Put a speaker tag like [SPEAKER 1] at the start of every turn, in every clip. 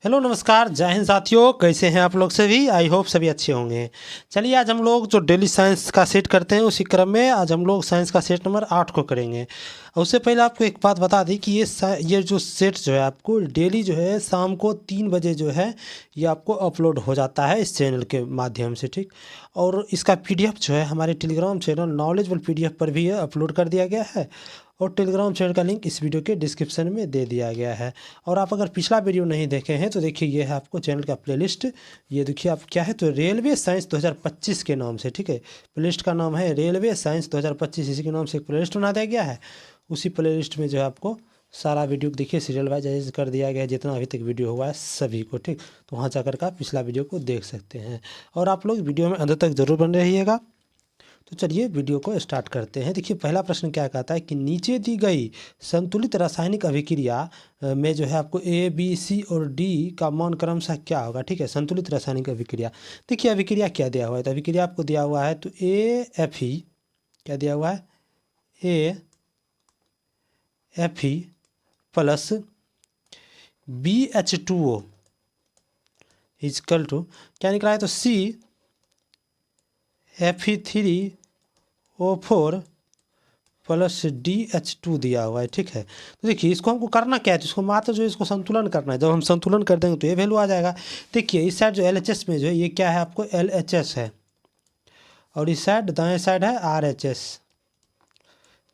[SPEAKER 1] Hello नमस्कार, जय हिंद साथियों। कैसे हैं आप लोग सभी? आई होप सभी अच्छे होंगे। चलिए आज हम लोग जो डेली साइंस का सेट करते हैं उसी क्रम में आज हम लोग साइंस का सेट नंबर 8 को करेंगे। और उससे पहले आपको एक बात बता दी कि ये जो सेट जो है आपको डेली जो है शाम को 3 बजे जो है ये आपको अपलोड हो जाता है इस चैनल के माध्यम से, ठीक। और इसका पीडीएफ जो है हमारे टेलीग्राम चैनल नॉलेजबल पीडीएफ पर भी अपलोड कर दिया गया है। और टेलीग्राम चैनल का लिंक इस वीडियो के डिस्क्रिप्शन में दे दिया गया है। और आप अगर पिछला वीडियो नहीं देखे हैं तो देखिए ये है आपको चैनल का प्लेलिस्ट। ये देखिए आप क्या है तो रेलवे साइंस 2025 के नाम से, ठीक है। प्लेलिस्ट का नाम है रेलवे साइंस 2025, इसी के नाम से एक प्लेलिस्ट बना दिया गया है। उसी प्लेलिस्ट में जो है आपको सारा वीडियो देखिए सीरियल वाइज कर दिया गया है, जितना अभी तक वीडियो हुआ है सभी को, ठीक। तो वहाँ जाकर के आप पिछला वीडियो को देख सकते हैं। और आप लोग वीडियो में अंत तक ज़रूर बन रहिएगा। तो चलिए वीडियो को स्टार्ट करते हैं। देखिए पहला प्रश्न क्या कहता है कि नीचे दी गई संतुलित रासायनिक अभिक्रिया में जो है आपको ए बी सी और डी का मान क्रमशः क्या होगा, ठीक है। संतुलित रासायनिक अभिक्रिया, देखिए अभिक्रिया क्या दिया हुआ है तो अभिक्रिया आपको दिया हुआ है तो ए एफ ई क्या दिया हुआ है, A F E plus B H two O equal to क्या निकला है तो C F E three O four plus D H two दिया हुआ है, ठीक है। तो देखिए इसको हमको करना क्या है तो इसको मात्र जो इसको संतुलन करना है। जब हम संतुलन कर देंगे तो ये वैल्यू आ जाएगा। देखिए इस साइड जो एल एच एस में जो है ये क्या है आपको एल एच एस है, और इस साइड दाएं साइड है आर एच एस।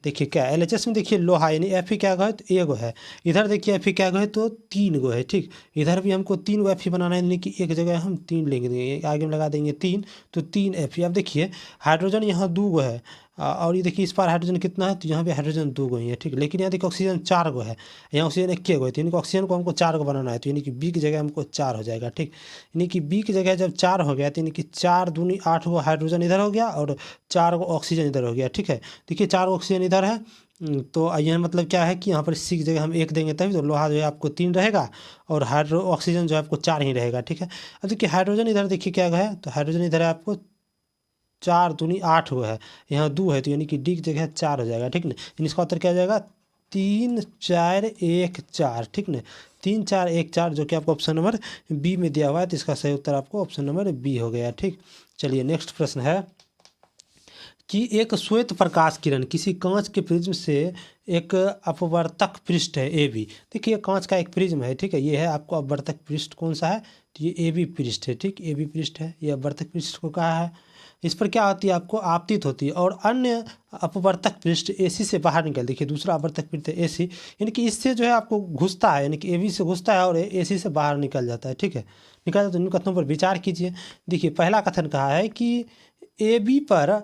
[SPEAKER 1] देखिए क्या एल एच एस में देखिए लोहा यानी एफ ई क्या गो है तो ए गो है। इधर देखिए एफ ई क्या गो है तो 3 गो है, ठीक। इधर भी हमको 3 गो एफ ई बनाना है यानी कि एक जगह हम 3 लेंगे, आगे में लगा देंगे 3 तो 3 एफ ई। अब देखिए हाइड्रोजन यहाँ 2 गो है और ये देखिए इस पार हाइड्रोजन कितना है तो यहाँ पे हाइड्रोजन 2 गो ही है, ठीक। लेकिन यहाँ देखिए ऑक्सीजन 4 गो है, यहाँ ऑक्सीजन 1 गो है। तो यानी कि ऑक्सीजन को हमको 4 गो बनाना है तो यानी कि बी की जगह हमको 4 हो जाएगा, ठीक। यानी कि बी की जगह जब 4 हो गया तो यानी कि 4 दूनी 8 गो हाइड्रोजन इधर हो गया और 4 गो ऑक्सीजन इधर हो गया, ठीक है। देखिए 4 गो ऑक्सीजन इधर है तो यह मतलब क्या है कि यहाँ पर सी की जगह हम 1 देंगे तभी तो लोहा जो है आपको 3 रहेगा और हाइड्रो ऑक्सीजन जो है आपको 4 ही रहेगा, ठीक है। अब देखिए हाइड्रोजन इधर देखिए क्या है तो हाइड्रोजन इधर है आपको 4 दूनी 8 गो है, यहाँ 2 है तो यानी कि डी की जगह 4 हो जाएगा, ठीक ना। यानी इसका उत्तर क्या हो जाएगा 3 4 1 4, ठीक ना। 3 4 1 4 जो कि आपको ऑप्शन नंबर बी में दिया हुआ है तो इसका सही उत्तर आपको ऑप्शन नंबर बी हो गया, ठीक। चलिए नेक्स्ट प्रश्न है कि एक श्वेत प्रकाश किरण किसी कांच के प्रिज्म से एक अपवर्तक पृष्ठ है ए बी। देखिए कांच का एक प्रिज्म है, ठीक है। ये है आपको अपवर्तक पृष्ठ कौन सा है तो ये ए बी पृष्ठ है, ठीक। ए बी पृष्ठ है, ये अपवर्तक पृष्ठ को कहा है। इस पर क्या होती है आपको आपतित होती है और अन्य अपवर्तक पृष्ठ ए सी से बाहर निकल। देखिए दूसरा अपवर्तक पृष्ठ ए सी यानी कि इससे जो है आपको घुसता है यानी कि ए बी से घुसता है और ए सी से बाहर निकल जाता है, ठीक है। निकल जाता है तो इन कथनों पर विचार कीजिए। देखिए पहला कथन कहा है कि ए बी पर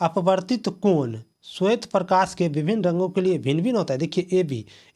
[SPEAKER 1] अपवर्तित कोण श्वेत प्रकाश के विभिन्न रंगों के लिए भिन्न भिन्न होता है। देखिए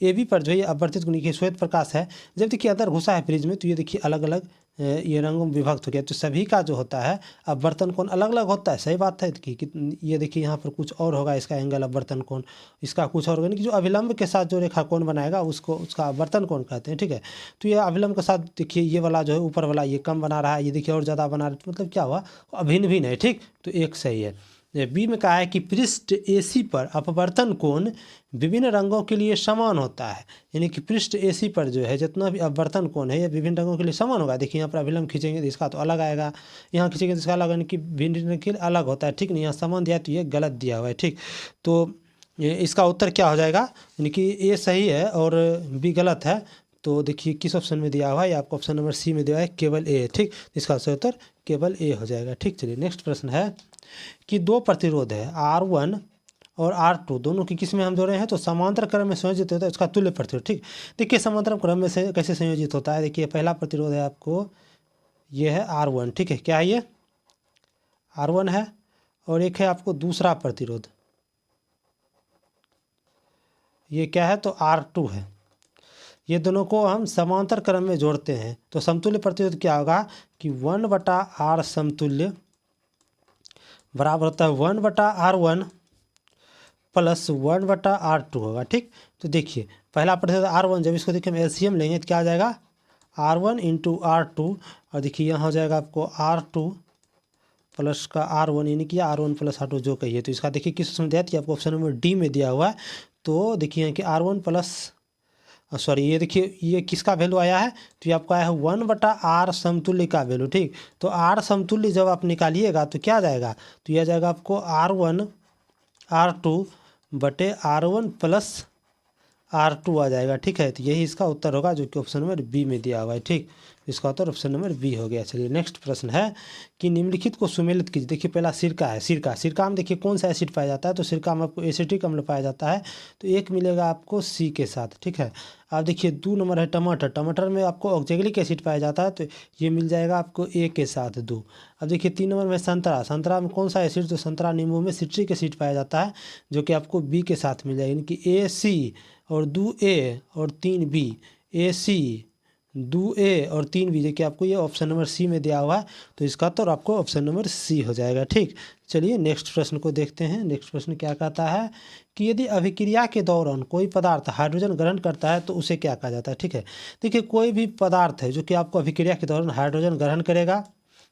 [SPEAKER 1] ए बी पर जो है अपवर्तित कोण देखिए श्वेत प्रकाश है, जब देखिए अंदर घुसा है प्रिज्म में तो ये देखिए अलग अलग ये रंगों में विभक्त हो गया। तो सभी का जो होता है अपवर्तन कोण अलग अलग होता है, सही बात है कि ये देखिए यहाँ पर कुछ और होगा इसका एंगल अपवर्तन कोण, इसका कुछ और यानी कि जो अभिलंब के साथ जो रेखा कोण बनाएगा उसको उसका अपवर्तन कोण कहते हैं, ठीक है। तो ये अभिलंब के साथ देखिए ये वाला जो है ऊपर वाला ये कम बना रहा है, ये देखिए और ज़्यादा बना रहा है, तो मतलब क्या हुआ अभिन्न भिन्न है, ठीक। तो एक सही है। बी में कहा है कि पृष्ठ एसी पर अपवर्तन कोण विभिन्न रंगों के लिए समान होता है, यानी कि पृष्ठ एसी पर जो है जितना भी अपवर्तन कोण है ये विभिन्न रंगों के लिए समान होगा। देखिए यहाँ पर अभिलंब खींचेंगे तो इसका तो अलग आएगा, यहाँ खींचेंगे तो इसका अलग, यानी कि भिन्न के लिए अलग होता है, ठीक नहीं। यहाँ समान दिया तो ये गलत दिया हुआ है, ठीक। तो इसका उत्तर क्या हो जाएगा यानी कि ए सही है और बी गलत है। तो देखिए किस ऑप्शन में दिया हुआ है, आपको ऑप्शन नंबर सी में दिया है केवल ए, ठीक। इसका सही उत्तर केवल ए हो जाएगा, ठीक। चलिए नेक्स्ट प्रश्न है कि दो प्रतिरोध है R1 और R2 दोनों की किस में हम जोड़े हैं तो समांतर क्रम में संयोजित होता है उसका तुल्य प्रतिरोध, ठीक। देखिए समांतर क्रम में से कैसे संयोजित होता है। देखिए पहला प्रतिरोध है आपको ये है R1, ठीक है। क्या है ये R1 है और एक है आपको दूसरा प्रतिरोध ये क्या है तो R2 है। ये दोनों को हम समांतर क्रम में जोड़ते हैं तो समतुल्य प्रतिरोध क्या होगा कि 1/R समतुल्य बराबर होता है 1/R1 प्लस 1/R2 होगा, ठीक। तो देखिए पहला प्रतिरोध R1 जब इसको देखिए हम एलसीएम लेंगे तो क्या आ जाएगा R1 इंटू R2 और देखिए यहाँ हो जाएगा आपको R2 प्लस का R1 यानी कि R1 प्लस R2 जो कहिए। तो इसका देखिए किस ऑप्शन में दिया है आपको ऑप्शन नंबर डी में दिया हुआ है। तो देखिए कि R1 प्लस सॉरी ये देखिए ये किसका वैल्यू आया है, तो ये आपको आया है 1/r समतुल्य का वैल्यू। ठीक, तो r समतुल्य जब आप निकालिएगा तो क्या आ जाएगा, तो यह आ जाएगा आपको r1 r2 बटे r1 प्लस R2 आ जाएगा। ठीक है, तो यही इसका उत्तर होगा जो कि ऑप्शन नंबर बी में दिया हुआ है। ठीक, इसका उत्तर ऑप्शन नंबर बी हो गया। चलिए नेक्स्ट प्रश्न है कि निम्नलिखित को सुमेलित कीजिए। देखिए पहला सिरका है, सिरका में देखिए कौन सा एसिड पाया जाता है, तो सिरका में आपको एसिटिक अम्ल पाया जाता है, तो एक मिलेगा आपको सी के साथ। ठीक है, अब देखिए 2 नंबर है टमाटर में आपको ऑक्जेलिक एसिड पाया जाता है, तो ये मिल जाएगा आपको ए के साथ 2। अब देखिए 3 नंबर में संतरा में कौन सा एसिड, तो संतरा नींबू में सिट्रिक एसिड पाया जाता है, जो कि आपको बी के साथ मिल जाएगा, यानी कि ए सी और 2A और 3B, AC 2A और 3B, जो कि आपको ये ऑप्शन नंबर सी में दिया हुआ है, तो इसका तो आपको ऑप्शन नंबर सी हो जाएगा। ठीक, चलिए नेक्स्ट प्रश्न को देखते हैं। नेक्स्ट प्रश्न क्या कहता है कि यदि अभिक्रिया के दौरान कोई पदार्थ हाइड्रोजन ग्रहण करता है तो उसे क्या कहा जाता है। ठीक है, देखिए कोई भी पदार्थ है जो कि आपको अभिक्रिया के दौरान हाइड्रोजन ग्रहण करेगा,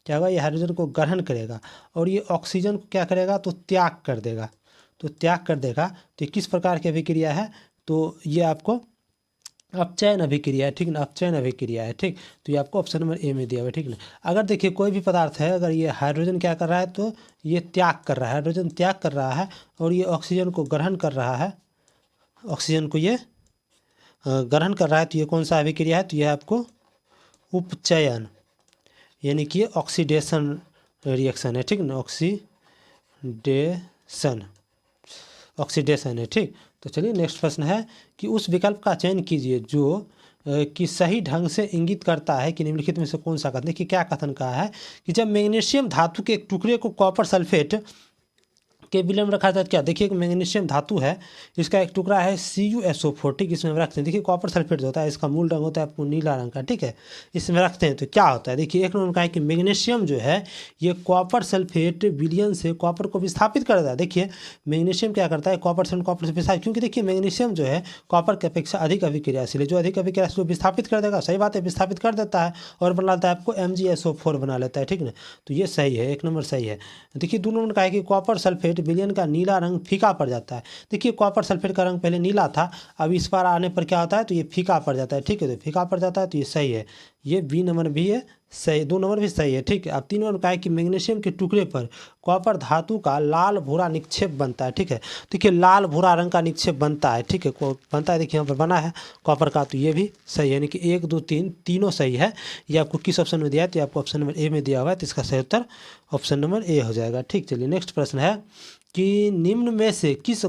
[SPEAKER 1] क्या होगा, ये हाइड्रोजन को ग्रहण करेगा और ये ऑक्सीजन को क्या करेगा, तो त्याग कर देगा। तो किस प्रकार की अभिक्रिया है, तो ये आपको अपचयन अभिक्रिया है। ठीक ना, अपचयन अभिक्रिया है। ठीक, तो ये आपको ऑप्शन नंबर ए में दिया हुआ है। ठीक ना, अगर देखिए कोई भी पदार्थ है, अगर ये हाइड्रोजन क्या कर रहा है, तो ये त्याग कर रहा है, हाइड्रोजन त्याग कर रहा है और ये ऑक्सीजन को ग्रहण कर रहा है, ऑक्सीजन को ये ग्रहण कर रहा है, तो ये कौन सा अभिक्रिया है, तो ये आपको उपचयन यानी कि ऑक्सीडेशन रिएक्शन है। ठीक ना, ऑक्सीडेशन है। ठीक, तो चलिए नेक्स्ट प्रश्न है कि उस विकल्प का चयन कीजिए जो कि सही ढंग से इंगित करता है कि निम्नलिखित में से कौन सा कथन। देखिए क्या कथन कहा है कि जब मैग्नीशियम धातु के एक टुकड़े को कॉपर सल्फेट के विलय में रखा जाता है, क्या देखिए मैग्नीशियम धातु है, इसका एक टुकड़ा है CuSO4। ठीक, इसमें हम रखते हैं, देखिए कॉपर सल्फेट जो होता है इसका मूल रंग होता है आपको नीला रंग का। ठीक है, इसमें रखते हैं तो क्या होता है, देखिए एक नंबर का है कि मैग्नीशियम जो है ये कॉपर सल्फेट विलयन से कॉपर को विस्थापित कर देता है। देखिए मैग्नीशियम क्या करता है, कॉपर से विस्थापित, क्योंकि देखिए मैग्नीशियम जो है कॉपर की अपेक्षा अधिक अभिक्रियाशील है, जो अधिक अभिक्रियाशील को विस्थापित कर देगा, सही बात है, विस्थापित कर देता है और बना लेता है आपको MgSO4 बना लेता है। ठीक ना, तो ये सही है, एक नंबर सही है। देखिए 2 नंबर का है कि कॉपर सल्फेट विलयन का नीला रंग फीका पड़ जाता है। देखिए कॉपर सल्फेट का रंग पहले नीला था, अब इस बार आने पर क्या होता है, तो ये फीका पड़ जाता है। ठीक है, तो फीका पड़ जाता है, तो ये सही है, ये बी नंबर भी है सही, 2 नंबर भी सही है। ठीक है, अब 3 नंबर का है कि मैग्नीशियम के टुकड़े पर कॉपर धातु का लाल भूरा निक्षेप बनता है। ठीक है, देखिए लाल भूरा रंग का निक्षेप बनता है। ठीक है, बनता है, देखिए यहाँ पर बना है कॉपर का, तो ये भी सही है, यानी कि 1 2 3 तीनों सही है। ये आपको किस ऑप्शन में दिया है, तो आपको ऑप्शन नंबर ए में दिया हुआ है, तो इसका सही उत्तर ऑप्शन नंबर ए हो जाएगा। ठीक, चलिए नेक्स्ट प्रश्न है कि निम्न में से किसे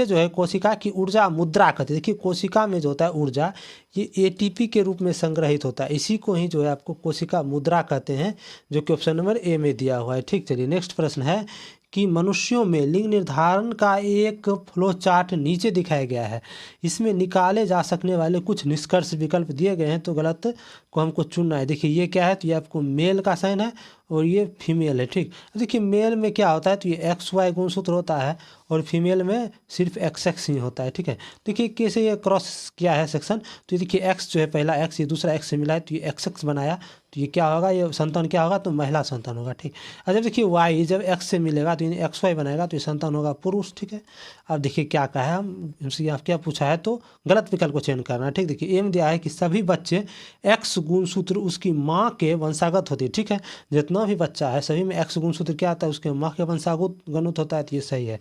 [SPEAKER 1] जो है कोशिका की ऊर्जा मुद्रा कहते हैं। देखिए कोशिका में जो होता है ऊर्जा ये ATP के रूप में संग्रहित होता है, इसी को ही जो है आपको कोशिका मुद्रा कहते हैं, जो कि ऑप्शन नंबर ए में दिया हुआ है। ठीक, चलिए नेक्स्ट प्रश्न है कि मनुष्यों में लिंग निर्धारण का एक फ्लो चार्ट नीचे दिखाया गया है, इसमें निकाले जा सकने वाले कुछ निष्कर्ष विकल्प दिए गए हैं, तो गलत को हमको चुनना है। देखिए ये क्या है, तो ये आपको मेल का साइन है और ये फीमेल है। ठीक, देखिए मेल में क्या होता है, तो ये XY गुणसूत्र होता है और फीमेल में सिर्फ XX ही होता है। ठीक है, देखिए कैसे ये क्रॉस किया है सेक्शन, तो ये देखिए X जो है पहला X, ये दूसरा X से मिला है, तो ये XX बनाया, तो ये क्या होगा, ये संतान क्या होगा, तो महिला संतान होगा। ठीक, और जब देखिए Y जब X से मिलेगा तो ये XY बनाएगा, तो ये संतान होगा पुरुष। ठीक है, अब देखिए क्या कहा है, हमसे आप क्या पूछा है, तो गलत विकल्प को चयन करना है। ठीक, देखिए एम दिया है कि सभी बच्चे X गुणसूत्र उसकी माँ के वंशागत होते हैं। ठीक है, जितना भी बच्चा है सभी में X गुणसूत्र क्या आता है, उसके माँ के वंशागत होता है, तो ये सही है।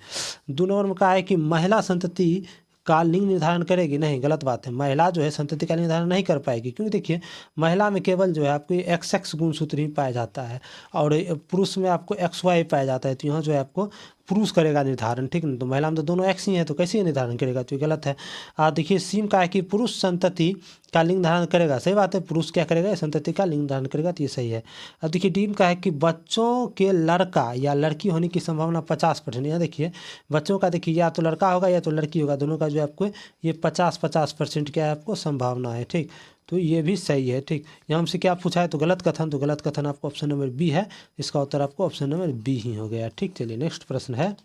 [SPEAKER 1] 2 नंबर में कहा है कि महिला संतति का लिंग निर्धारण करेगी, नहीं, गलत बात है, महिला जो है संतति का निर्धारण नहीं कर पाएगी, क्योंकि देखिए महिला में केवल जो है आपको XX गुणसूत्र ही पाया जाता है और पुरुष में आपको XY पाया जाता है, तो यहाँ जो है आपको पुरुष करेगा निर्धारण। ठीक ना, तो महिला में तो दोनों X ही है, तो कैसे निर्धारण करेगा, तो ये गलत है। देखिए सीम का है कि पुरुष संतति का लिंग धारण करेगा, सही बात है, पुरुष क्या करेगा, संतति का लिंग धारण करेगा, तो ये सही है। अब देखिए डीम का है कि बच्चों के लड़का या लड़की होने की संभावना 50%। यहाँ देखिए बच्चों का देखिए या तो लड़का होगा या तो लड़की होगा, दोनों का जो आपको ये 50% क्या है आपको संभावना है। ठीक, तो ये भी सही है। ठीक, यहाँ हमसे क्या पूछा है, तो गलत कथन आपको ऑप्शन नंबर बी है, इसका उत्तर आपको ऑप्शन नंबर बी ही हो गया। ठीक, चलिए नेक्स्ट प्रश्न है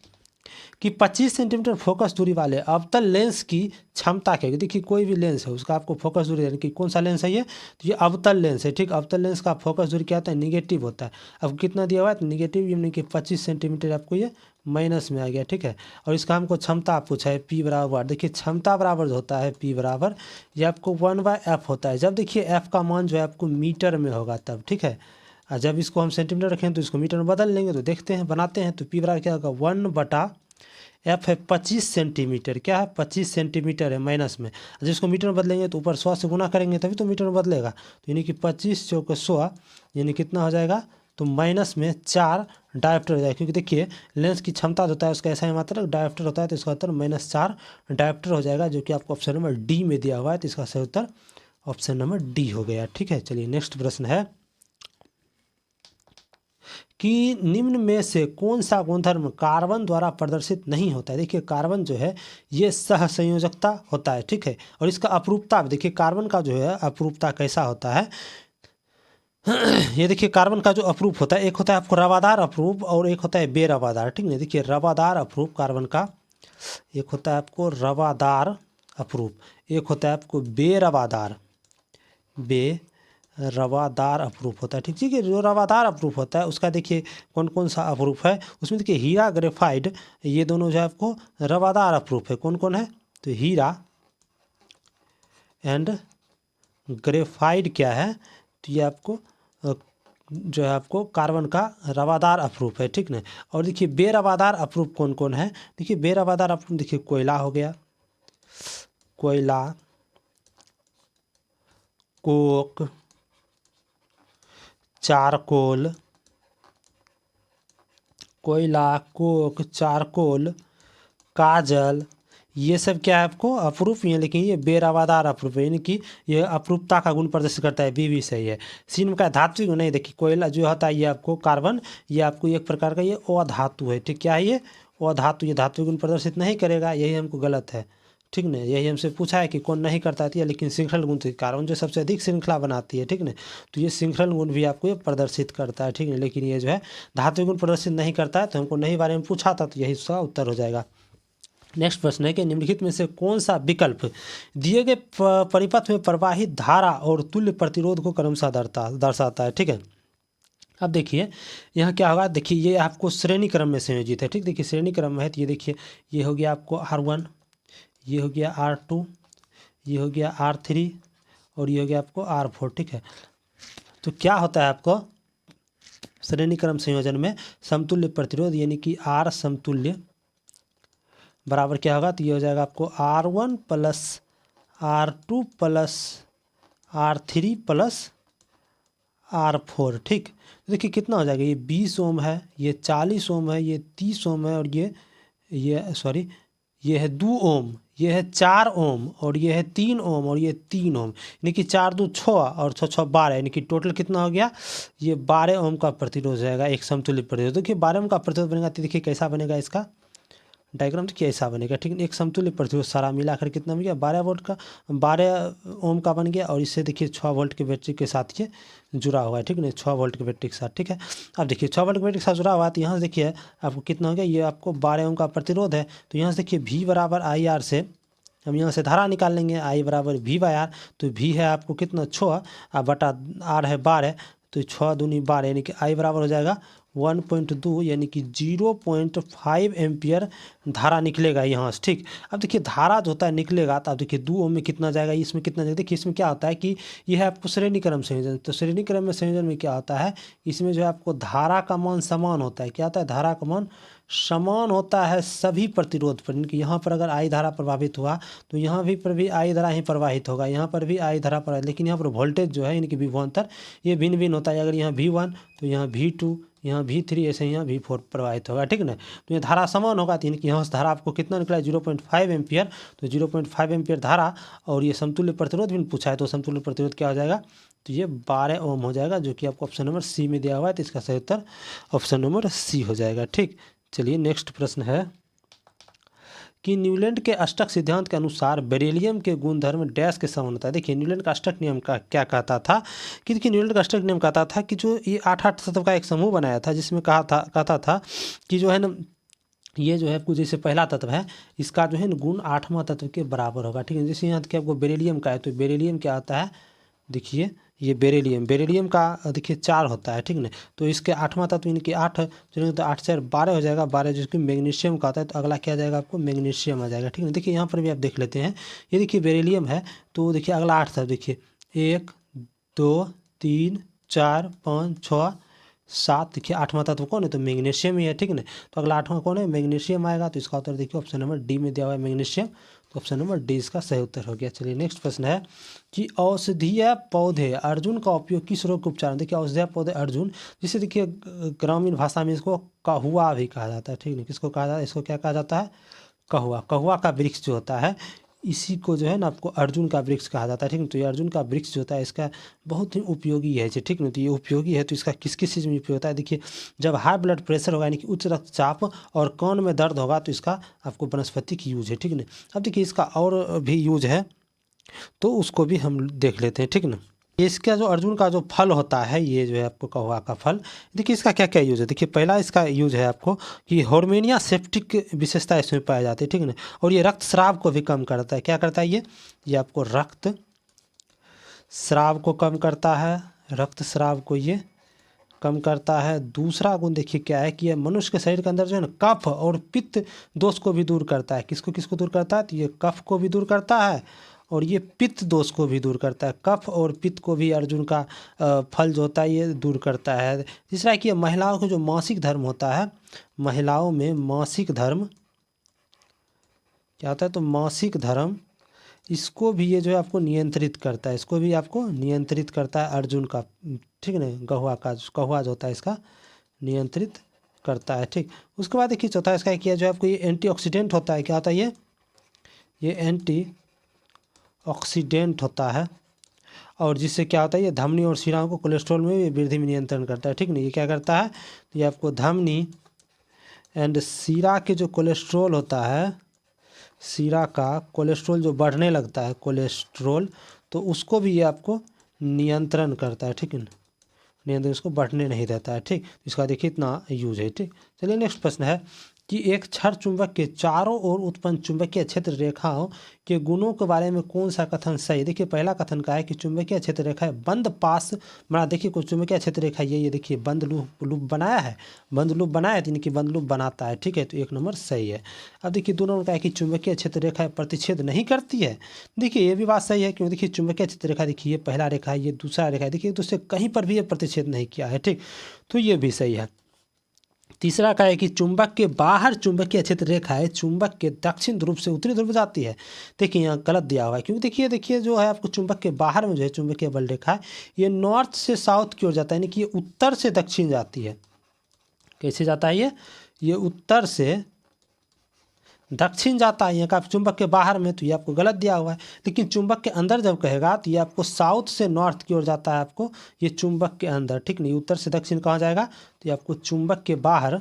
[SPEAKER 1] कि 25 सेंटीमीटर फोकस दूरी वाले अवतल लेंस की क्षमता क्या है। देखिए कोई भी लेंस है उसका आपको फोकस दूरी यानी कि कौन सा लेंस है ये, तो ये अवतल लेंस है, ठीक। अवतल लेंस का फोकस दूरी क्या होता है, निगेटिव होता है। अब कितना दिया हुआ है, तो निगेटिव यानी कि 25 सेंटीमीटर आपको ये माइनस में आ गया, ठीक है। और इसका हमको क्षमता पूछा है पी बराबर, देखिए क्षमता बराबर जो होता है पी बराबर ये आपको 1/f होता है। जब देखिए एफ का मान जो है आपको मीटर में होगा तब, ठीक है। और जब इसको हम सेंटीमीटर रखें तो इसको मीटर में बदल लेंगे, तो देखते हैं बनाते हैं। तो पी बराबर क्या होगा, 1/f है 25 सेंटीमीटर, क्या है 25 सेंटीमीटर है माइनस में। जिसको मीटर में बदलेंगे तो ऊपर 100 से गुना करेंगे तभी तो मीटर में बदलेगा। तो यानी कि 25 चौक 100 यानी कितना हो जाएगा, तो माइनस में 4 डायोप्टर हो जाएगा। क्योंकि देखिए लेंस की क्षमता जो होता है उसका ऐसा ही मात्रा डायोप्टर होता है, तो इसका उत्तर -4 डायोप्टर हो जाएगा, जो कि आपको ऑप्शन नंबर डी में दिया हुआ है। तो इसका सही उत्तर ऑप्शन नंबर डी हो गया, ठीक है। चलिए नेक्स्ट प्रश्न है कि निम्न में से कौन सा गुणधर्म कार्बन द्वारा प्रदर्शित नहीं होता है। देखिए कार्बन जो है ये सहसंयोजकता होता है, ठीक है। और इसका अपरूपता देखिए, कार्बन का जो है अपरूपता कैसा होता है ये देखिए कार्बन का जो अपरूप होता है, एक होता है आपको रवादार अपरूप और एक होता है बेरवादार, ठीक है। देखिए रवादार अपरूप कार्बन का, एक होता है आपको रवादार अपरूप, एक होता है आपको बेरवादार रवादार अप्रूफ होता है, ठीक है। जो रवादार अप्रूफ होता है उसका देखिए कौन कौन सा अप्रूफ है, उसमें देखिए हीरा ग्रेफाइड ये दोनों जो है आपको रवादार अप्रूफ है। कौन कौन है, तो हीरा एंड ग्रेफाइड क्या है, तो ये आपको जो है आपको कार्बन का रवादार अप्रूफ है, ठीक ना। और देखिए बेरवादार अप्रूफ कौन कौन है, देखिए बेरवादार अप्रूफ देखिए कोयला हो गया, कोयला, कोक, चारकोल, कोयला, कोक, चारकोल, काजल, ये सब क्या है आपको अप्रूफ ही है, लेकिन ये बेरवादार अप्रूफ है, यानी कि ये अप्रूपता का गुण प्रदर्शित करता है, बी भी सही है। सी में का धात्विक गुण नहीं, देखिए कोयला जो होता है ये आपको कार्बन, ये आपको एक प्रकार का ये अधातु है, ठीक। क्या है ये अधातु, ये धात्विक गुण प्रदर्शित नहीं करेगा, यही हमको गलत है, ठीक ना। यही हमसे पूछा है कि कौन नहीं करता है, लेकिन श्रृंखल गुण से कार्बन जो सबसे अधिक श्रृंखला बनाती है, ठीक ना। तो ये श्रृंखल गुण भी आपको ये प्रदर्शित करता है, ठीक है। लेकिन ये जो है धात्विक गुण प्रदर्शित नहीं करता है, तो हमको नहीं बारे में पूछा था, तो यही उसका उत्तर हो जाएगा। नेक्स्ट प्रश्न है कि निम्नलिखित में से कौन सा विकल्प दिए गए परिपथ में प्रवाहित धारा और तुल्य प्रतिरोध को क्रमशः दर्शाता है, ठीक है। अब देखिए यहाँ क्या होगा, देखिए ये आपको श्रेणी क्रम में संयोजित है, ठीक। देखिए श्रेणी क्रम में है, तो ये देखिए ये हो गया आपको R1, ये हो गया R2, ये हो गया R3 और ये हो गया आपको R4, ठीक है। तो क्या होता है आपको श्रेणी क्रम संयोजन में समतुल्य प्रतिरोध यानी कि R समतुल्य बराबर क्या होगा, तो ये हो जाएगा आपको R1 plus R2 plus R3 plus R4, ठीक। तो देखिए कितना हो जाएगा, ये 20 ओम है, ये 40 ओम है, ये 30 ओम है और ये सॉरी ये है 2 ओम, ये है 4 ओम और ये है 3 ओम और ये 3 ओम, यानी कि 4 2 6 और 6 6 12, यानी कि टोटल कितना हो गया, ये 12 ओम का प्रतिरोध हो जाएगा, एक समतुल्य प्रतिरोध। देखिए 12 ओम का प्रतिरोध बनेगा, तो देखिए कैसा बनेगा इसका डायग्राम, देखिए ऐसा बनेगा, ठीक है। एक समतुल्य प्रतिरोध सारा मिलाकर कितना बन गया, 12 वोल्ट का 12 ओम का बन गया, और इससे देखिए 6 वोल्ट के बैटरी के साथ ये जुड़ा हुआ है, ठीक है, 6 वोल्ट के बैटरी के साथ, ठीक है। अब देखिए 6 वोल्ट के बैटरी के साथ जुड़ा हुआ है, तो यहाँ से देखिए आपको कितना हो गया, ये आपको 12 ओम का प्रतिरोध है। तो यहाँ से देखिए V बराबर IR से हम यहाँ से धारा निकाल लेंगे, I बराबर V/R, तो V है आपको कितना 6 बटा R है 12, तो 6 दूनी 12 यानी कि I बराबर हो जाएगा 1.2 यानी कि 0.5 एम्पियर धारा निकलेगा यहाँ से, ठीक। अब देखिए धारा जो होता है निकलेगा, तो अब देखिए 2 ओम में कितना जाएगा, इसमें कितना जाएगा, देखिए इसमें क्या होता है कि यह है आपको श्रेणी क्रम संयोजन। तो श्रेणी क्रम में संयोजन में क्या होता है, इसमें जो है आपको धारा का मान समान होता है, क्या होता है, धारा का मान समान होता है सभी प्रतिरोध पर, इनकी यहाँ पर अगर I धारा प्रभावित हुआ तो यहाँ भी पर भी I धारा ही प्रवाहित होगा, यहाँ पर भी I धारा प्रवाहित, लेकिन यहाँ पर वोल्टेज जो है इनकी विभवांतर ये भिन्न भिन्न होता है। अगर यहाँ V1 तो यहाँ V2, यहाँ V3 ऐसे यहाँ V4 प्रवाहित होगा, ठीक ना। तो ये धारा समान होगा, तो इनकी यहाँ से धारा आपको कितना निकला है 0.5 एम्पियर, तो 0.5 एम्पियर धारा, और ये समतुल्य प्रतिरोध भी पूछा है, तो समतुल्य प्रतिरोध क्या हो जाएगा, तो ये 12 ओम हो जाएगा, जो कि आपको ऑप्शन नंबर सी में दिया हुआ है। तो इसका सही उत्तर ऑप्शन नंबर सी हो जाएगा, ठीक। चलिए नेक्स्ट प्रश्न है कि न्यूलैंड के अष्टक सिद्धांत के अनुसार बेरिलियम के गुणधर्म डैश के समान होता है। देखिए न्यूलैंड का अष्टक नियम का क्या कहता था कि देखिए न्यूलैंड का अष्टक नियम कहता था कि जो ये 8 8 तत्व का एक समूह बनाया था, जिसमें कहता था कि जो है ना ये जो है आपको जैसे पहला तत्व है इसका जो है ना गुण 8वां तत्व के बराबर होगा, ठीक है। जैसे यहाँ देखिए आपको बेरिलियम का है, तो बेरिलियम क्या होता है, देखिए ये बेरिलियम का देखिए 4 होता है, ठीक है ना। तो इसके 8वां तत्व इनके 8 चलेंगे तो 8 से 12 हो जाएगा, 12 जिसकी मैग्नीशियम का होता है, तो अगला क्या आ जाएगा आपको मैग्नीशियम आ जाएगा, ठीक है ना। देखिए यहाँ पर भी आप देख लेते हैं, ये देखिए बेरिलियम है, तो देखिए अगला 8 था, देखिए 1 2 3 4 5 6 7, देखिए 8वां तत्व कौन है, तो मैग्नीशियम ही है, ठीक है ना। तो अगला 8वां कौन है, मैग्नीशियम आएगा, तो इसका उत्तर देखिए ऑप्शन नंबर डी में दिया हुआ है मैग्नीशियम, तो ऑप्शन नंबर डी इसका सही उत्तर हो गया। चलिए नेक्स्ट प्रश्न है कि औषधीय पौधे अर्जुन का उपयोग किस रोग के उपचार में, देखिए औषधीय पौधे अर्जुन, जिसे देखिए ग्रामीण भाषा में इसको कहुआ भी कहा जाता है, ठीक है। किसको कहा जाता है, इसको क्या कहा जाता है, कहुआ। कहुआ का वृक्ष जो होता है इसी को जो है ना आपको अर्जुन का वृक्ष कहा जाता है, ठीक है। तो ये अर्जुन का वृक्ष जो होता है इसका बहुत ही उपयोगी है, ठीक है। तो ये उपयोगी है, तो इसका किस किस चीज़ में उपयोग होता है, देखिए जब हाई ब्लड प्रेशर होगा यानी कि उच्च रक्तचाप और कान में दर्द होगा तो इसका आपको वनस्पतिक यूज है, ठीक है ना। अब देखिए इसका और भी यूज है, तो उसको भी हम देख लेते हैं, ठीक है ना। इसका जो अर्जुन का जो फल होता है, ये जो है आपको कहुआ का फल, देखिए इसका क्या क्या यूज़ है। देखिए पहला इसका यूज है आपको कि हार्मोनिया सेप्टिक विशेषता इसमें पाई जाती है, ठीक है ना। और ये रक्त स्राव को भी कम करता है, क्या करता है ये आपको रक्त स्राव को कम करता है, रक्त स्राव को ये कम करता है। दूसरा गुण देखिए क्या है कि ये मनुष्य के शरीर के अंदर जो है ना कफ और पित्त दोष को भी दूर करता है। किसको किसको दूर करता है, तो ये कफ को भी दूर करता है और ये पित्त दोष को भी दूर करता है। कफ और पित्त को भी अर्जुन का फल जो होता है ये दूर करता है। तीसरा है कि ये महिलाओं को जो मासिक धर्म होता है, महिलाओं में मासिक धर्म क्या होता है, तो मासिक धर्म इसको भी ये जो है आपको नियंत्रित करता है, इसको भी आपको नियंत्रित करता है अर्जुन का, ठीक है ना। कहुआ जो होता है इसका नियंत्रित करता है, ठीक। उसके बाद देखिए चौथा इसका किया जो है आपको ये एंटीऑक्सीडेंट होता है, क्या होता है ये एंटी ऑक्सीडेंट होता है, और जिससे क्या होता है ये धमनी और शिराओं को कोलेस्ट्रॉल में भी वृद्धि में नियंत्रण करता है, ठीक नहीं। ये क्या करता है, तो ये आपको धमनी एंड शिरा के जो कोलेस्ट्रॉल होता है, शिरा का कोलेस्ट्रॉल जो बढ़ने लगता है कोलेस्ट्रॉल, तो उसको भी ये आपको नियंत्रण करता है, ठीक है ना। नियंत्रण उसको बढ़ने नहीं देता है, ठीक। इसका देखिए इतना यूज है, ठीक। चलिए नेक्स्ट प्रश्न है कि एक क्षण चुंबक के चारों ओर उत्पन्न चुंबकीय क्षेत्र रेखाओं के गुणों के बारे में कौन सा कथन सही है। देखिए पहला कथन का है कि चुंबकीय क्षेत्र रेखा है बंद पास बना, देखिए कुछ चुंबकीय क्षेत्र रेखा ये देखिए बंद लूप बनाया है, बंद लूप बनाया है, यानी कि बंद लूप बनाता है, ठीक है। तो 1 नंबर सही है। अब देखिए दोनों का है कि चुंबकीय क्षेत्र रेखा प्रतिच्छेद नहीं करती है, देखिए ये भी बात सही है, क्यों देखिए चुंबकीय क्षेत्र रेखा देखिए ये पहला रेखा है, ये दूसरा रेखा है, देखिए तो उससे कहीं पर भी ये प्रतिच्छेद नहीं किया है, ठीक। तो ये भी सही है। तीसरा का है कि चुंबक के बाहर चुंबकीय क्षेत्र रेखा है चुंबक के दक्षिण ध्रुव से उत्तरी ध्रुव जाती है, देखिए यहाँ गलत दिया हुआ है, क्योंकि देखिए जो है आपको चुंबक के बाहर में जो है चुंबकीय बल रेखा है ये नॉर्थ से साउथ की ओर जाता है, यानी कि ये उत्तर से दक्षिण जाती है। कैसे जाता है ये उत्तर से दक्षिण जाता है, यहाँ का चुंबक के बाहर में, तो ये आपको गलत दिया हुआ है। लेकिन चुंबक के अंदर जब कहेगा तो ये आपको साउथ से नॉर्थ की ओर जाता है, आपको ये चुंबक के अंदर, ठीक नहीं। उत्तर से दक्षिण कहाँ जाएगा, तो ये आपको चुंबक के बाहर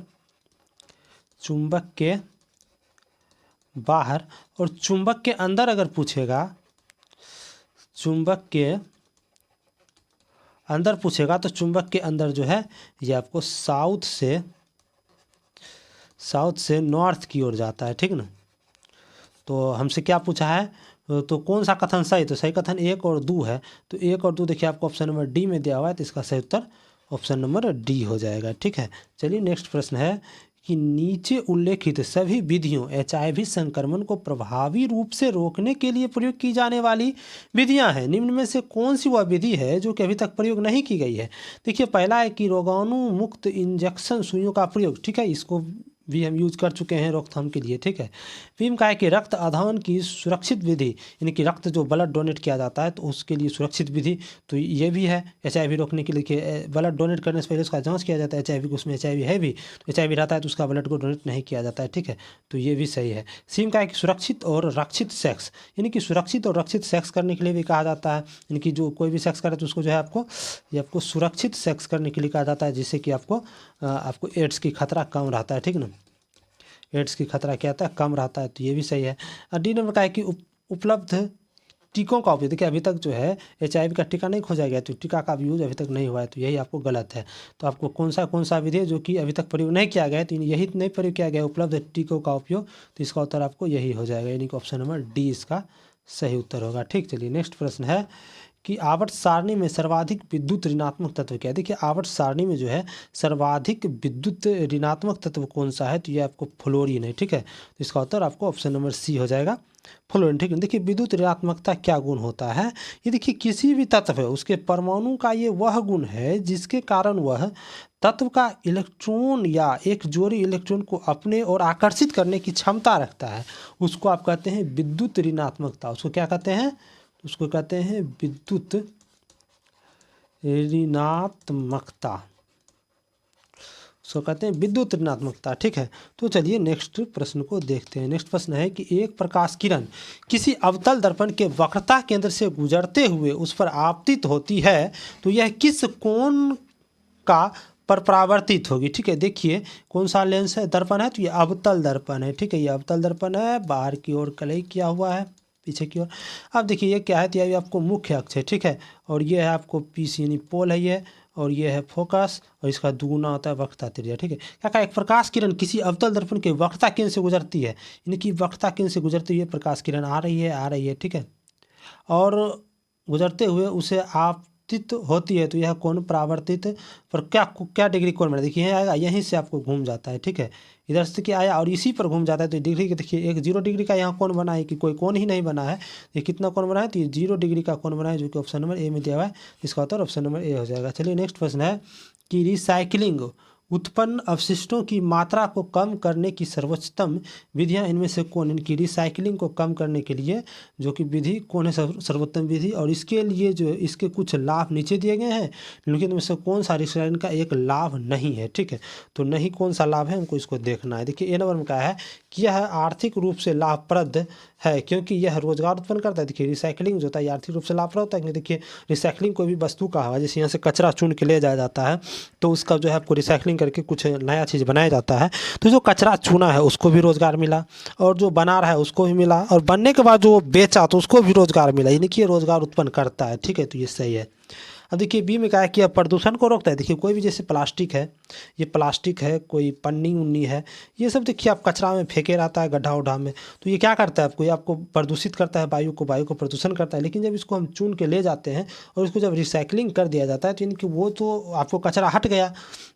[SPEAKER 1] और चुंबक के अंदर अगर पूछेगा, चुंबक के अंदर पूछेगा तो चुंबक के अंदर जो है ये आपको साउथ से नॉर्थ की ओर जाता है, ठीक ना। तो हमसे क्या पूछा है, तो कौन सा कथन सही, तो सही कथन 1 और 2 है, तो 1 और 2 देखिए आपको ऑप्शन नंबर डी में दिया हुआ है, तो इसका सही उत्तर ऑप्शन नंबर डी हो जाएगा, ठीक है। चलिए नेक्स्ट प्रश्न है कि नीचे उल्लेखित सभी विधियों HIV संक्रमण को प्रभावी रूप से रोकने के लिए प्रयोग की जाने वाली विधियां हैं, निम्न में से कौन सी वह विधि है जो कि अभी तक प्रयोग नहीं की गई है। देखिए पहला है कि रोगाणु मुक्त इंजेक्शन सुइयों का प्रयोग, ठीक है, इसको भी हम यूज कर चुके हैं रोकथाम के लिए, ठीक है। फिर का है कि रक्त आधान की सुरक्षित विधि, यानी कि रक्त जो ब्लड डोनेट किया जाता है तो उसके लिए सुरक्षित विधि, तो ये भी है। HIV रोकने के लिए ब्लड डोनेट करने से पहले उसका जांच किया जाता है HIV को, उसमें HIV है भी, तो HIV रहता है तो उसका ब्लड को डोनेट नहीं किया जाता है, ठीक है। तो ये भी सही है। सीम का है कि सुरक्षित और रक्षित सेक्स, यानी कि सुरक्षित और रक्षित सेक्स करने के लिए भी कहा जाता है, यानी कि जो कोई भी सेक्स करे तो उसको जो है आपको सुरक्षित सेक्स करने के लिए कहा जाता है, जिससे कि आपको एड्स की खतरा कम रहता है, ठीक ना। एड्स की खतरा क्या आता है, कम रहता है, तो ये भी सही है। डी नंबर का है कि उपलब्ध टीकों का उपयोग, देखिए अभी तक जो है HIV का टीका नहीं खोजा गया, तो टीका का यूज अभी तक नहीं हुआ है, तो यही आपको गलत है। तो आपको कौन सा विधि है जो कि अभी तक प्रयोग नहीं किया गया है, तो यही नहीं प्रयोग किया गया उपलब्ध टीकों का उपयोग, तो इसका उत्तर आपको यही हो जाएगा, यानी कि ऑप्शन नंबर डी इसका सही उत्तर होगा। ठीक, चलिए नेक्स्ट प्रश्न है कि आवर्त सारणी में सर्वाधिक विद्युत ऋणात्मक तत्व क्या है। देखिए आवर्त सारणी में जो है सर्वाधिक विद्युत ऋणात्मक तत्व कौन सा है, तो ये आपको फ्लोरीन है। ठीक है, तो इसका उत्तर आपको ऑप्शन नंबर सी हो जाएगा, फ्लोरीन। ठीक है, देखिए विद्युत ऋणात्मकता क्या गुण होता है, ये देखिए किसी भी तत्व है उसके परमाणु का ये वह गुण है जिसके कारण वह तत्व का इलेक्ट्रॉन या एक जोड़ी इलेक्ट्रॉन को अपने और आकर्षित करने की क्षमता रखता है, उसको आप कहते हैं विद्युत ऋणात्मकता। उसको क्या कहते हैं, उसको कहते हैं विद्युत ऋणात्मकता, उसको कहते हैं विद्युत ऋणात्मकता। ठीक है, तो चलिए नेक्स्ट प्रश्न को देखते हैं। नेक्स्ट प्रश्न है कि एक प्रकाश किरण किसी अवतल दर्पण के वक्रता केंद्र से गुजरते हुए उस पर आपतित होती है, तो यह किस कोण का पर परावर्तित होगी। ठीक है, देखिए कौन सा लेंस है, दर्पण है, तो ये अवतल दर्पण है। ठीक है, ये अवतल दर्पण है, बाहर की ओर कलई किया हुआ है पीछे की ओर। अब देखिए ये क्या है, तो ये आपको मुख्य अक्ष है। ठीक है, और ये है आपको पीस यानी पोल है ये, और ये है फोकस, और इसका दुगुना होता है वक्रता त्रिज्या। ठीक है, क्या कहा, एक प्रकाश किरण किसी अवतल दर्पण के वक्रता केंद्र से गुजरती है, यानी कि वक्रता केंद्र से गुजरती हुई प्रकाश किरण आ रही है। ठीक है, और गुजरते हुए उसे आपतित होती है, तो यह कोण परावर्तित पर क्या डिग्री कोण बना, देखिए आएगा यहीं से आपको घूम जाता है। ठीक है, इधर से क्या आया और इसी पर घूम जाता है, तो डिग्री के देखिए एक 0 डिग्री का यहाँ कोण बना है कि कोई कोण ही नहीं बना है, ये कितना कोण बना है, तो ये 0 डिग्री का कोण बना है, जो कि ऑप्शन नंबर ए में दिया हुआ है, इसका उत्तर ऑप्शन नंबर ए हो जाएगा। चलिए नेक्स्ट प्रश्न है कि रिसाइकलिंग उत्पन्न अवशिष्टों की मात्रा को कम करने की सर्वोत्तम विधियां इनमें से कौन, इनकी रिसाइकलिंग को कम करने के लिए जो कि विधि कौन है सर्वोत्तम विधि, और इसके लिए जो इसके कुछ लाभ नीचे दिए गए हैं, लेकिन इनमें से कौन सा रिसाइकलिंग का एक लाभ नहीं है। ठीक है, तो नहीं कौन सा लाभ है हमको इसको देखना है। देखिए ए नंबर में क्या है कि यह आर्थिक रूप से लाभप्रद है क्योंकि यह रोजगार उत्पन्न करता है। देखिए रिसाइकलिंग जो होता है आर्थिक रूप से लाभप्रद होता है, देखिए रिसाइकलिंग कोई भी वस्तु का है, जैसे यहाँ से कचरा चुन के ले जाया जाता है, तो उसका जो है आपको रिसाइकलिंग करके कुछ नया चीज़ बनाया जाता है, तो जो कचरा चुना है उसको भी रोज़गार मिला, और जो बना रहा है उसको भी मिला, और बनने के बाद जो बेचा तो उसको भी रोज़गार मिला, यानी कि ये रोज़गार उत्पन्न करता है। ठीक है, तो ये सही है। अब देखिए बी में क्या है कि प्रदूषण को रोकता है। देखिए कोई भी जैसे प्लास्टिक है, ये प्लास्टिक है, कोई पन्नी उन्नी है, ये सब देखिए आप कचरा में फेंके रहता है गड्ढा उड्ढा में, तो ये क्या करता है आपको, ये आपको प्रदूषित करता है, वायु को प्रदूषण करता है। लेकिन जब इसको हम चुन के ले जाते हैं और इसको जब रिसाइकलिंग कर दिया जाता है, तो यानी कि वो तो आपको कचरा हट गया,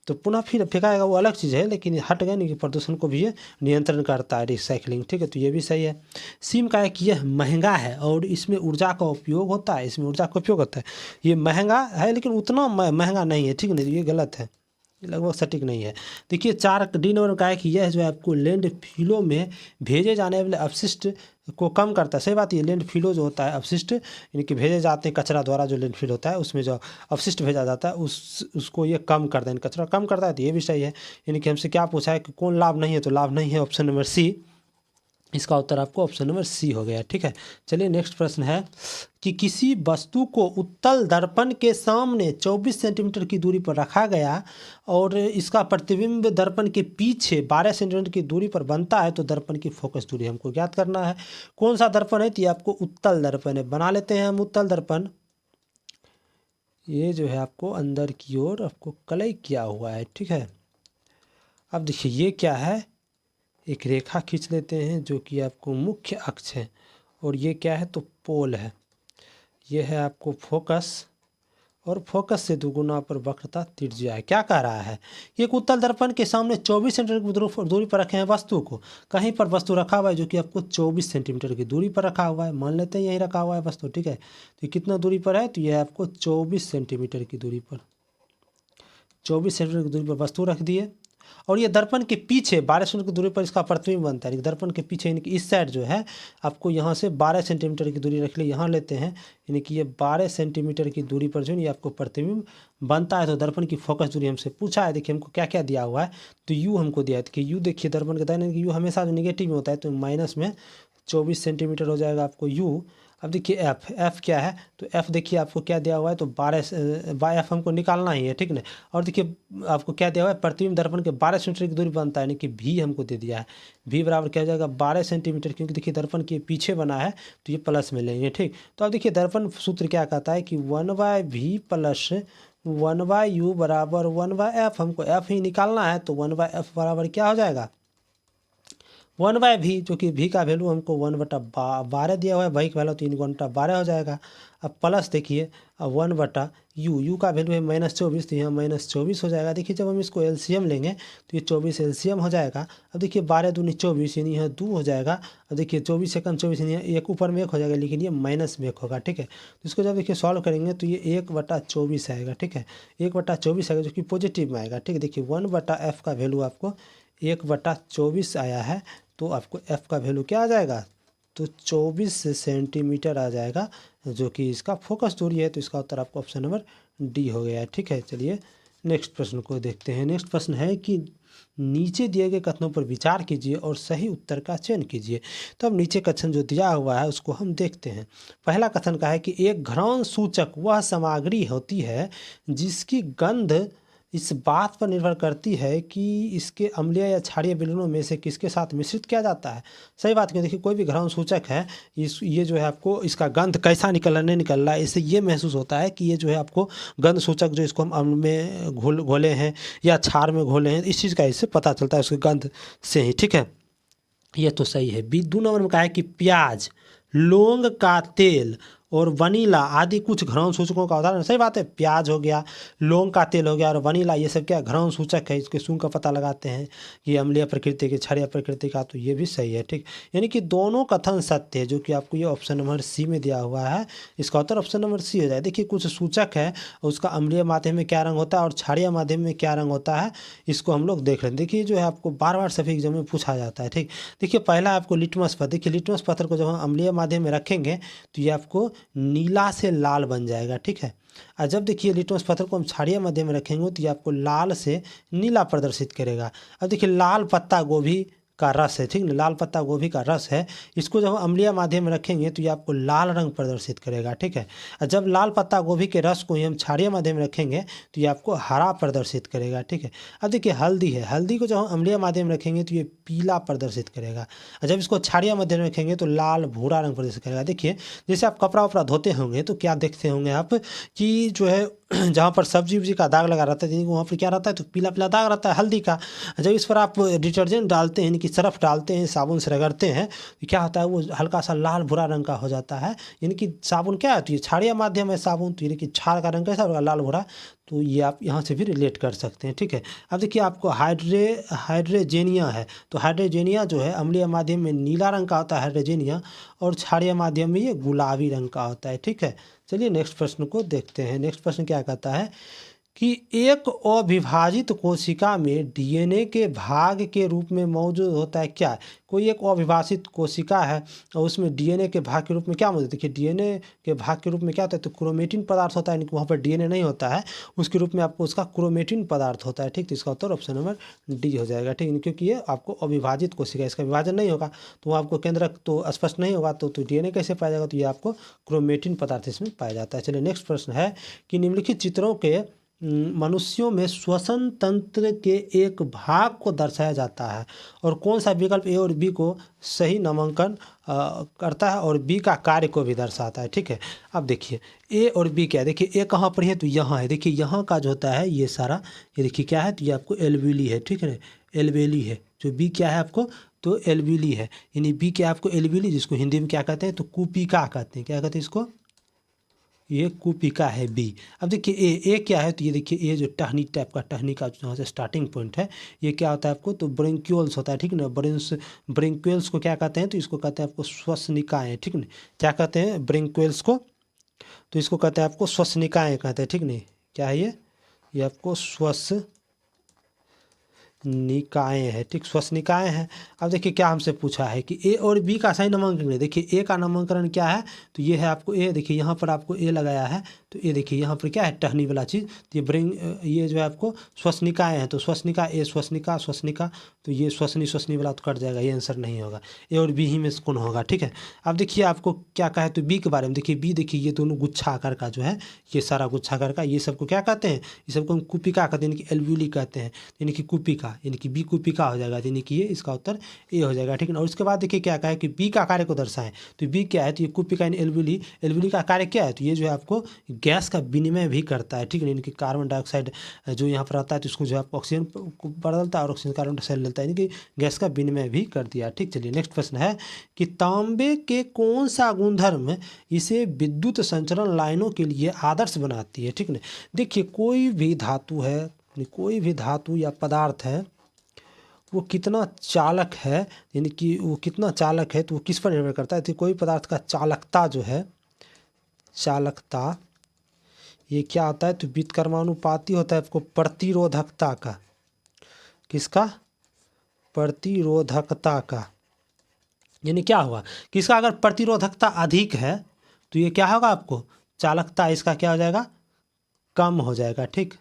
[SPEAKER 1] तो पुनः फिर फेंका जाएगा, वो अलग चीज़ है, लेकिन हट गया नहीं कि प्रदूषण को भी ये नियंत्रण करता है रिसाइकलिंग। ठीक है, तो ये भी सही है। सिम का है कि यह महंगा है और इसमें ऊर्जा का उपयोग होता है, इसमें ऊर्जा का उपयोग होता है, ये महंगा है लेकिन उतना महंगा नहीं है। ठीक है, नहीं ये गलत है, लगभग सटीक नहीं है। देखिए 4 डी नंबर का है कि यह जो है आपको लैंड फिलो में भेजे जाने वाले अपशिष्ट को कम करता है। सही बात है, लैंड फिलो जो होता है अपशिष्ट यानी कि भेजे जाते हैं कचरा द्वारा, जो लैंड फिल होता है उसमें जो अपशिष्ट भेजा जाता है उसको ये कम करता है, कचरा कम करता है, तो ये भी सही है। यानी कि हमसे क्या पूछा है कि कौन लाभ नहीं है, तो लाभ नहीं है ऑप्शन नंबर सी, इसका उत्तर आपको ऑप्शन नंबर सी हो गया। ठीक है, चलिए नेक्स्ट प्रश्न है कि किसी वस्तु को उत्तल दर्पण के सामने 24 सेंटीमीटर की दूरी पर रखा गया और इसका प्रतिबिंब दर्पण के पीछे 12 सेंटीमीटर की दूरी पर बनता है, तो दर्पण की फोकस दूरी हमको ज्ञात करना है। कौन सा दर्पण है, तो ये आपको उत्तल दर्पण है। बना लेते हैं हम उत्तल दर्पण, ये जो है आपको अंदर की ओर आपको कलई किया हुआ है। ठीक है, अब देखिए ये क्या है, एक रेखा खींच लेते हैं जो कि आपको मुख्य अक्ष है, और ये क्या है, तो पोल है, ये है आपको फोकस, और फोकस से दुगुना पर वक्रता त्रिज्या है। क्या कह रहा है, एक उत्तल दर्पण के सामने 24 सेंटीमीटर की दूरी पर रखे हैं वस्तु को, कहीं पर वस्तु रखा हुआ है जो कि आपको 24 सेंटीमीटर की दूरी पर रखा हुआ है, मान लेते हैं यहीं रखा हुआ है वस्तु। ठीक है, तो कितना दूरी पर है, तो यह आपको 24 सेंटीमीटर की दूरी पर, 24 सेंटीमीटर की दूरी पर वस्तु रख दिए, और ये दर्पण के पीछे 12 सेंटीमीटर की दूरी पर इसका प्रतिबिंब बनता है। दर्पण के पीछे यानी कि इस साइड जो है आपको यहाँ से 12 सेंटीमीटर की दूरी रख ली, यहाँ लेते हैं, यानी कि ये 12 सेंटीमीटर की दूरी पर जो है ये आपको प्रतिबिंब बनता है। तो दर्पण की फोकस दूरी हमसे पूछा है, देखिए हमको क्या क्या दिया हुआ है, तो यू हमको दिया है, कि यू देखिए दर्पण के दाहिने कि यू हमेशा जो निगेटिव में होता है, तो माइनस में 24 सेंटीमीटर हो जाएगा आपको यू, अब देखिए एफ क्या है, तो एफ देखिए आपको क्या दिया हुआ है, तो 12 बाय एफ हमको निकालना ही है, ठीक ना। और देखिए आपको क्या दिया हुआ है, प्रतिबिंब दर्पण के 12 सेंटीमीटर की दूरी बनता है, यानी कि भी हमको दे दिया है। भी बराबर क्या हो जाएगा 12 सेंटीमीटर, क्योंकि देखिए दर्पण के पीछे बना है तो ये प्लस में लेंगे, ठीक। तो अब देखिए दर्पण सूत्र क्या कहता है कि 1/v प्लस 1/u बराबर 1/f, हमको एफ ही निकालना है, तो 1/f बराबर क्या हो जाएगा 1/v, जो कि v का वैल्यू हमको 1/12 दिया हुआ है, वही का वैल्यू 3×12 हो जाएगा। अब प्लस देखिए 1/u का वैल्यू है -24, तो यहाँ -24 हो जाएगा। देखिए जब हम इसको एलसीएम लेंगे तो ये 24 एलसीएम हो जाएगा। अब देखिए 12 दूनी 24, यानी यहाँ 2 हो जाएगा। अब देखिए 24 सेकंड 24, यानी एक ऊपर में 1 हो जाएगा, लेकिन ये माइनस में 1 होगा, ठीक है। तो इसको जब देखिए सॉल्व करेंगे तो ये 1/24 आएगा, ठीक है। 1/24 आएगा, जो कि पॉजिटिव में आएगा, ठीक है। देखिए 1/f का वैल्यू आपको 1/24 आया है, तो आपको f का वैल्यू क्या आ जाएगा, तो 24 सेंटीमीटर आ जाएगा, जो कि इसका फोकस दूरी है। तो इसका उत्तर आपको ऑप्शन नंबर डी हो गया है, ठीक है। चलिए नेक्स्ट प्रश्न को देखते हैं। नेक्स्ट प्रश्न है कि नीचे दिए गए कथनों पर विचार कीजिए और सही उत्तर का चयन कीजिए। तो अब नीचे कथन जो दिया हुआ है उसको हम देखते हैं। पहला कथन का है कि एक घ्राण सूचक वह सामग्री होती है जिसकी गंध इस बात पर निर्भर करती है कि इसके अम्लीय या क्षारीय विलयनों में से किसके साथ मिश्रित किया जाता है। सही बात क्यों, देखिए कोई भी घ्राण सूचक है, ये जो है आपको इसका गंध कैसा निकल रहा है नहीं निकल रहा है, इससे ये महसूस होता है कि ये जो है आपको गंध सूचक जो इसको हम अम्ल में घोले हैं या क्षार में घोले हैं, इस चीज़ का इससे पता चलता है उसके गंध से ही, ठीक है। ये तो सही है। बी 2 नंबर में कहा है कि प्याज, लौंग का तेल और वनीला आदि कुछ घ्राण सूचकों का उदाहरण। सही बात है, प्याज हो गया, लौंग का तेल हो गया और वनीला, ये सब क्या घ्राण सूचक है। इसके सूंघ का पता लगाते हैं ये अम्लीय प्रकृति के, क्षारीय प्रकृति का, तो ये भी सही है, ठीक। यानी कि दोनों कथन सत्य है, जो कि आपको ये ऑप्शन नंबर सी में दिया हुआ है। इसका उत्तर ऑप्शन नंबर सी हो जाए। देखिए कुछ सूचक है, उसका अम्लीय माध्यम में क्या रंग होता है और क्षारीय माध्यम में क्या रंग होता है, इसको हम लोग देख रहे हैं। देखिए जो है आपको बार बार सभी एग्जाम में पूछा जाता है, ठीक। देखिए पहला आपको लिटमस पत्र, देखिए लिटमस पत्र को जब हम अम्लीय माध्यम में रखेंगे तो ये आपको नीला से लाल बन जाएगा, ठीक है। और जब देखिए लिटमस पत्र को हम क्षारीय माध्यम में रखेंगे तो ये आपको लाल से नीला प्रदर्शित करेगा। अब देखिए लाल पत्ता गोभी का रस है, ठीक ना, लाल पत्ता गोभी का रस है, इसको जब हम अम्लीय माध्यम में रखेंगे तो ये आपको लाल रंग प्रदर्शित करेगा, ठीक है। और जब लाल पत्ता गोभी के रस को ही हम क्षारीय माध्यम में रखेंगे तो ये आपको हरा प्रदर्शित करेगा, ठीक है। अब देखिए हल्दी है, हल्दी को जब हम अम्लीय माध्यम में रखेंगे तो ये पीला प्रदर्शित करेगा, और जब इसको क्षारीय माध्यम में रखेंगे तो लाल भूरा रंग प्रदर्शित करेगा। देखिए जैसे आप कपड़ा वपड़ा धोते होंगे तो क्या देखते होंगे आप कि जो है जहाँ पर सब्जी उब्जी का दाग लगा रहता है वहाँ पर क्या रहता है, तो पीला पीला दाग रहता है हल्दी का। जब इस पर आप डिटर्जेंट डालते हैं, यानी कि सर्फ डालते हैं, साबुन से रगड़ते हैं, तो क्या होता है वो हल्का सा लाल भूरा रंग का हो जाता है। यानी कि साबुन क्या है, तो ये क्षारीय माध्यम है साबुन, तो यानी कि क्षार का रंग कैसा होगा, लाल भूरा। तो ये आप यहाँ से भी रिलेट कर सकते हैं, ठीक है। अब देखिए आपको हाइड्रोजेनिया है, तो हाइड्रोजेनिया जो है अम्लीय माध्यम में नीला रंग का होता है हाइड्रोजेनिया, और क्षारीय माध्यम में ये गुलाबी रंग का होता है, ठीक है। चलिए नेक्स्ट प्रश्न को देखते हैं। नेक्स्ट प्रश्न क्या कहता है कि एक अविभाजित कोशिका में डीएनए के भाग के रूप में मौजूद होता है क्या। कोई एक अविभाजित कोशिका है और उसमें डीएनए के भाग के रूप में क्या मौजूद है। देखिए डीएनए के भाग के रूप में क्या होता है, तो क्रोमेटिन पदार्थ होता है, यानी कि वहाँ पर डीएनए नहीं होता है, उसके रूप में आपको उसका क्रोमेटिन पदार्थ होता है, ठीक। तो इसका उत्तर ऑप्शन नंबर डी हो जाएगा, ठीक। क्योंकि ये आपको अविभाजित कोशिका, इसका विभाजन नहीं होगा तो वो आपको केंद्रक तो स्पष्ट नहीं होगा, तो डीएनए कैसे पाया जाएगा, तो ये आपको क्रोमेटिन पदार्थ इसमें पाया जाता है। चलिए नेक्स्ट प्रश्न है कि निम्नलिखित चित्रों के मनुष्यों में श्वसन तंत्र के एक भाग को दर्शाया जाता है और कौन सा विकल्प ए और बी को सही नामांकन करता है और बी का कार्य को भी दर्शाता है, ठीक है। अब देखिए ए और बी क्या है, देखिए ए कहाँ पर है, तो यहाँ है। देखिए यहाँ का जो होता है ये सारा, ये देखिए क्या है, तो ये आपको एल्विली है, ठीक है, एल्वेली है। जो बी क्या है आपको, तो एल्विली है, यानी बी क्या है आपको एल्विली, जिसको हिंदी में क्या कहते हैं, तो कुपिका कहते हैं। क्या कहते हैं इसको, ये कुपिका है बी। अब देखिए ए क्या है, तो ये देखिए ए जो टहनी टाइप का, टहनी का जहाँ से स्टार्टिंग पॉइंट है, ये क्या होता है आपको, तो ब्रेंक्यूल्स होता है, ठीक ना। ब्रेंक्यूल्स को क्या कहते हैं, तो इसको कहते हैं आपको श्वसनिकाएँ, ठीक ना। क्या कहते हैं ब्रेंक्यूल्स को, तो इसको कहते हैं आपको श्वसनिकाएँ कहते हैं, ठीक नहीं। क्या है ये आपको निकाय है, ठीक, श्वसनिकाएँ हैं। अब देखिए क्या हमसे पूछा है कि ए और बी का सही नामांकन है। देखिए ए का नामांकन क्या है, तो ये है आपको ए, देखिए यहाँ पर आपको ए लगाया है, तो ये देखिए यहाँ पर क्या है, टहनी वाला चीज़, तो ये ब्रेन, ये जो है आपको श्वसनिकाएँ हैं, तो श्वसनिका ए श्वसनिका श्वसनिका, तो ये श्वसनी वाला तो कट जाएगा, ये आंसर नहीं होगा, ए और बी ही में कौन होगा, ठीक है। अब देखिए आपको क्या कहा है, तो बी के बारे में देखिए, बी देखिए ये दोनों गुच्छा आकार का जो है, ये सारा गुच्छा आकार का, ये सबको क्या कहते हैं, ये सबको हम कुपिका कहते हैं, यानी कि एल्व्यूली कहते हैं, यानी कि कुपिका, यानी कि बी कुपिका हो जाएगा, यानी कि ये इसका उत्तर ए हो जाएगा, ठीक है ना। और उसके बाद देखिए क्या कहा है कि बी का कार्य को दर्शाएं, तो बी क्या है, तो ये कुपिका यानी एल्व्यूली, एल्व्यूली का कार्य क्या है, तो ये जो है आपको गैस का विनिमय भी करता है, ठीक है, यानी कि कार्बन डाइऑक्साइड जो यहाँ पर आता है तो उसको जो है ऑक्सीजन को बदलता है और ऑक्सीजन कार्बन डाइऑक्साइड लेता है, यानी कि गैस का विनिमय भी कर दिया, ठीक। चलिए नेक्स्ट प्रश्न है कि तांबे के कौन सा गुणधर्म इसे विद्युत संचरण लाइनों के लिए आदर्श बनाती है, ठीक है। देखिए कोई भी धातु है, कोई भी धातु या पदार्थ है, वो कितना चालक है, यानी कि वो कितना चालक है, तो वो किस पर निर्भर करता है, तो कोई पदार्थ का चालकता जो है, चालकता ये क्या होता है, तो व्युत्क्रमानुपाती होता है, आपको प्रतिरोधकता का, किसका, प्रतिरोधकता का, यानी क्या हुआ कि इसका अगर प्रतिरोधकता अधिक है तो ये क्या होगा, आपको चालकता इसका क्या हो जाएगा, कम हो जाएगा, ठीक।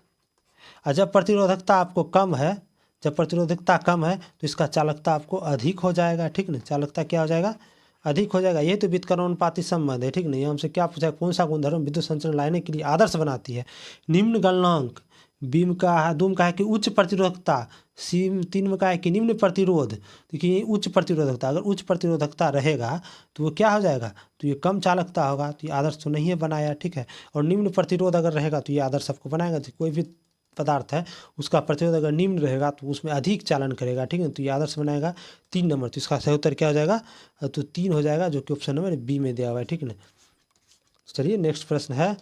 [SPEAKER 1] और जब प्रतिरोधकता आपको कम है, जब प्रतिरोधकता कम है तो इसका चालकता आपको अधिक हो जाएगा, ठीक ना, चालकता क्या हो जाएगा, अधिक हो जाएगा। ये तो व्युत्क्रमानुपाती संबंध है, ठीक नहीं। हमसे क्या पूछा, कौन सा गुणधर्म विद्युत संचरण लाइने के लिए आदर्श बनाती है, निम्न गलनांक, बीम का है, दूम का है कि उच्च प्रतिरोधकता, सीम तीन में का है कि निम्न प्रतिरोध, देखिए उच्च प्रतिरोधकता, अगर उच्च प्रतिरोधकता रहेगा तो वो क्या हो जाएगा, तो ये कम चालकता होगा, तो ये आदर्श तो नहीं है बनाया, ठीक है। और निम्न प्रतिरोध अगर रहेगा तो ये आदर्श आपको बनाएगा, तो कोई भी पदार्थ है उसका प्रतिरोध अगर निम्न रहेगा तो उसमें अधिक चालन करेगा, ठीक है, तो ये आदर्श बनाएगा 3 नंबर, तो इसका सही उत्तर क्या हो जाएगा, तो 3 हो जाएगा, जो कि ऑप्शन नंबर बी में दिया हुआ है, ठीक है ना। चलिए नेक्स्ट प्रश्न है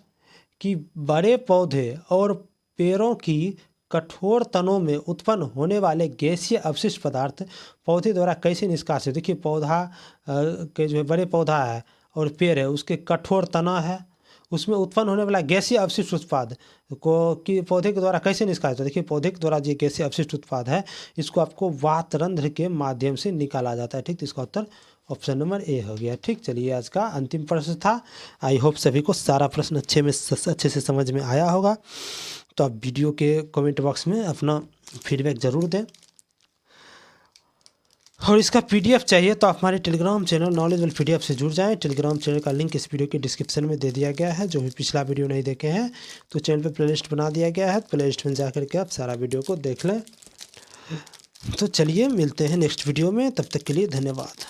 [SPEAKER 1] कि बड़े पौधे और पेड़ों की कठोर तनों में उत्पन्न होने वाले गैसीय अवशिष्ट पदार्थ पौधे द्वारा कैसे निष्कासित, देखिए पौधा के जो है, बड़े पौधा है और पेड़ है, उसके कठोर तना है, उसमें उत्पन्न होने वाला गैसीय अवशिष्ट उत्पाद को कि पौधे के द्वारा कैसे निष्कासित हो, देखिए पौधे के द्वारा जो गैसीय अवशिष्ट उत्पाद है इसको आपको वातरंध्र के माध्यम से निकाला जाता है, ठीक। तो इसका उत्तर ऑप्शन नंबर ए हो गया, ठीक। चलिए आज का अंतिम प्रश्न था। आई होप सभी को सारा प्रश्न अच्छे से समझ में आया होगा। तो आप वीडियो के कमेंट बॉक्स में अपना फीडबैक ज़रूर दें, और इसका पीडीएफ चाहिए तो आप हमारे टेलीग्राम चैनल नॉलेजेबल पीडीएफ से जुड़ जाएं। टेलीग्राम चैनल का लिंक इस वीडियो के डिस्क्रिप्शन में दे दिया गया है। जो भी पिछला वीडियो नहीं देखे हैं तो चैनल पे प्लेलिस्ट बना दिया गया है, प्लेलिस्ट में जाकर के आप सारा वीडियो को देख लें। तो चलिए मिलते हैं नेक्स्ट वीडियो में, तब तक के लिए धन्यवाद।